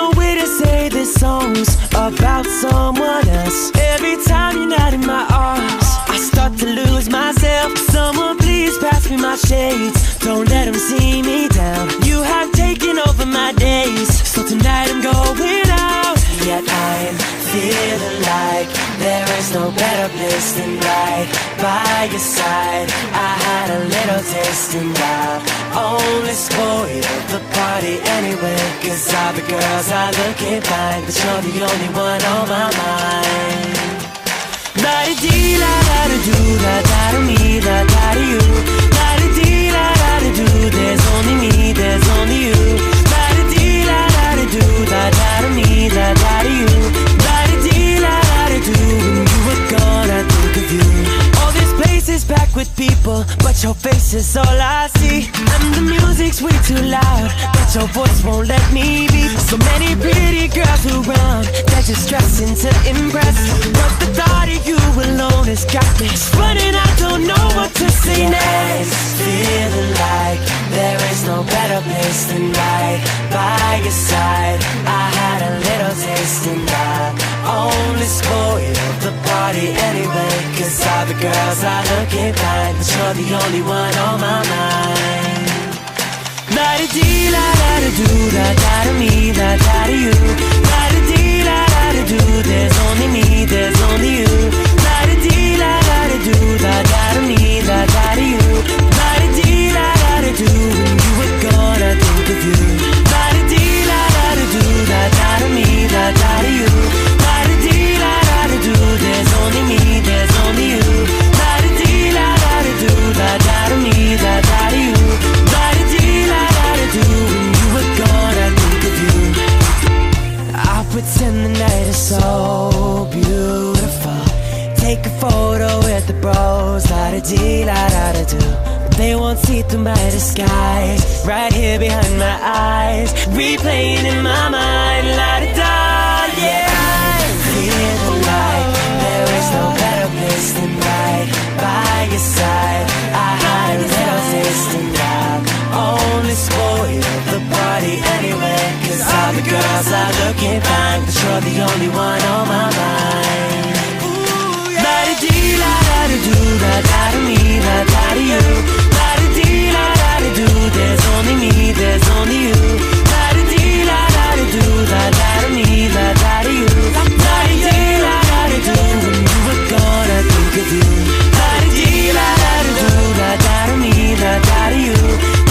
no way to say this song's about someone else. Every time you're not in my arms, I start to lose myself. Someone please pass me my shades, don't let them see me down. You have taken over my days, so tonight I'm going out. Yet I'm feeling like there is no better place than right by your side. I had a little taste and I only spoiled the party anyway, 'cause all the girls are looking fine, but you're the only one on my mind. La-di-dee, la-da-da-do, la-da-da-me, la-da-da-you. La-di-dee, la-da-da-do, there's only me, there's only you. La-di-dee, la-da-da-do, la-da-da-me, la-da-da-you. La-di-dee, la-da-da-do, when you were gone I think of you. All this place is packed with people, but your face is all I see. And the music's way too loud, but your voice won't let me be. So many pretty girls around, they're just dressing to impress, but the thought of you alone has got me running. I don't know what to say next. Feeling like there is no better place than right by your side. I had a little taste and I only spoiled the party anyway, 'cause all the girls are looking fine, but you're the only one on my mind. La-di-dee, la-da-da-do, la-da-da-me, la-da-da-you. La-di-dee, la-da-da-do, there's only me, there's only you. La-di-dee, la-da-da-do, la-da-da-me, la-da-da-you. La-di-dee, la-da-da-do, when you were gone I think of you. La-di-dee, la-da-da-do, la-da-da-me, la-da-da-you. La-di-dee, la-da-da-do, there's only me, there's only you. La-di-dee, la-da-da-do, la-da-da-me, la-da-da-you. La-di-dee, la-da-da-do, when you were gone I think of you. I'll pretend the night is so beautiful, take a photo with the bros, la-da-dee, la-da-da-do. They won't see through my disguise, right here behind my eyes, replaying in my mind, la-da-da, yeah. Feeling like there is no better place than right by your side. I had a little taste and I only spoiled the party anyway, 'cause all the girls are looking fine, but you're the only one on my mind. La-di-dee, la-da-da-do, la-da-da-me, la-da-da-you. La-di-dee, la-da-da-do, there's only me, there's only you. La-di-dee, la-da-da-do, la-da-da-me, la-da-da-you. La-di-dee, la-da-da-do, when you were gone I think of you. La-di-dee, la-da-da-do, la-da-da-me, la-da-da-you.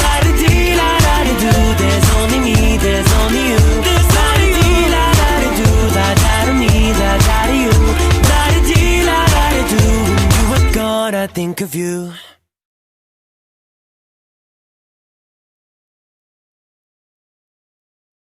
La-di-dee, la-da-da-do, there's only me, there's only you. La-di-dee, la-da-da-do, la-da-da-me, la-da-da-you. La-di-dee, la-da-da-do, when you were gone I think of you.